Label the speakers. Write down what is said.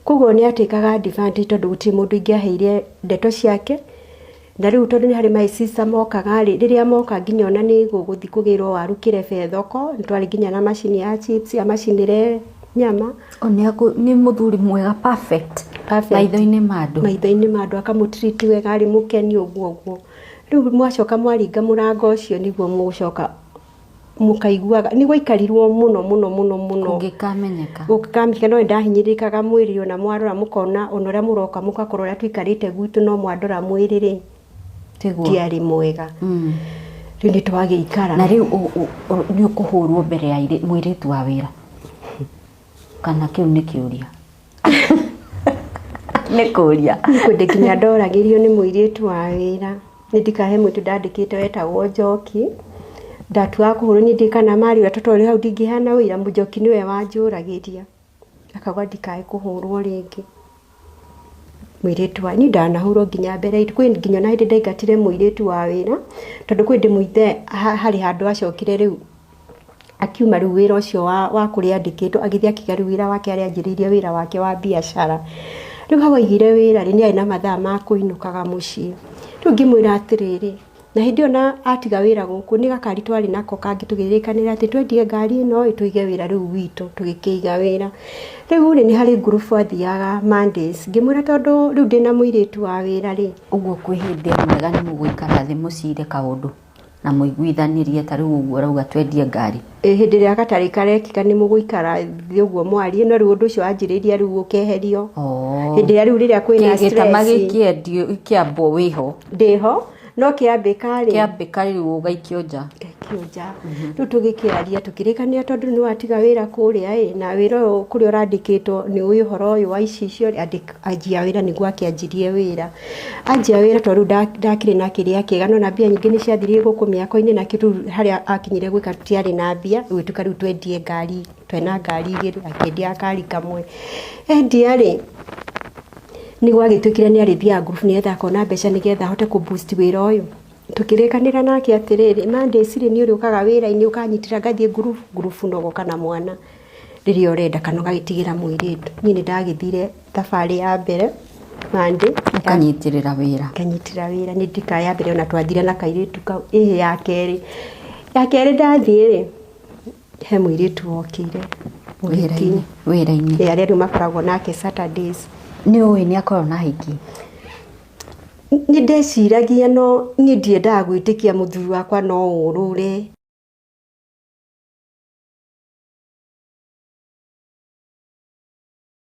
Speaker 1: Koguo ni atikaga advantage tondu guti mundu ingiaheire ndeto ciake na riu tondu ni hari my sister mokaga riria moka nginya ona ni guguthi kugirwo waru kirebe thoko ntwari nginya na machine ya chips ya macinire nyama
Speaker 2: ni muthuri mwega perfect maitho-ini mandu akamutreat wega ari mukeni uguo riu mwacoka mwaringa murango ucio niguo mugucoka mukaiguaga ni gwaikarirwo muno gukamenyeka no ndahinyirikaga mwiri ona mwarora mukona onoria muroka mukakorora twikarite gwitu no mwadora mwiri ri tiari mwega riu ni twagikara na riu ni ukuhurwo mbere ya mwiritu wa wira kana kiu ni kiuria ni kuria
Speaker 1: nikundi nginya ndoragirio ni mwiritu wa wira ni ndikahe mwitu ndandikite wetagwo Njoki ndatua kuhurwo ni ndikana mari watoto uri hau ndingihana wira Njoki niwe wanjuragiria akagwa ndikahe kuhurwo ringi mwiritu wa ni ndanahurwo nginya mbere kwi nginya na hindi ndaigatire mwiritu wa wira tondu kwi ndi muithe hari handu acokire riu akiuma riu wira ucio wa kuria ndikitwo agithia kigaru wira wake ari anjiririe wira wake wa biashara riu hawaigire wira ri ni ari na mathaa ma kuinukaga mucii riu ngimwira atiriri na hindi ona atiga wira guku ni gakari twari nako kangitugirikanira ati twendie ngari ino ituige wira riu witu tugikiiga wira riu ni hari group athiaga Mondays ngimwira tondu riu ndina mwiritu wa wira ri
Speaker 2: uguo kwi hindi mwega ni mugwikara thi mucire kaundu na muiguithanirie ta riu uguo rauga twendie ngari
Speaker 1: hindi ria gatari karekika ni mugwikara thi uguo mwari no riu undu ucio anjiriria riu ukeherio hindi ria riu riria kwina stress
Speaker 2: gitamagi kiendio kiambo wiho
Speaker 1: ndiho no kiambikari
Speaker 2: riu ugaikio nja
Speaker 1: riu tugikiaria tukirikania tondu ni watiga wira kuria na wira kuria urandikitwo ni uyu horo uyu wa icicio anjia wira niguo akianjirie wira anjia wira tondu ndakire na kiria kiega no na mbia nyingi ni ciathirie guku miako-ini na kitu haria akinyire gwika tutiari na mbia gwituka riu twendie ngari twena ngari igiri akendia ngari kamwe endia ri ni gwagitwikire ni arithia group ni etha kona mbeca ni getha hote ku boost wira uyu tukirikanira nake atiriri Mondays ri ni uri ukaga wira-ini ukanyitira ngathie group no gukana mwana riria urenda kana gagitigira mwiritu ni ndagithire tafari ya mbere Monday
Speaker 2: kanyitirira wira
Speaker 1: ni ndika ya mbere ona twathire na kairitu ya keri ndathie ri he mwiritu wokire
Speaker 2: wira-ini
Speaker 1: riu makoragwo nake Saturdays
Speaker 2: ni uwi ni akorwo na hiki
Speaker 1: ni ndeciragia no ni ndiendaga gwitikia muthuri wakwa no urure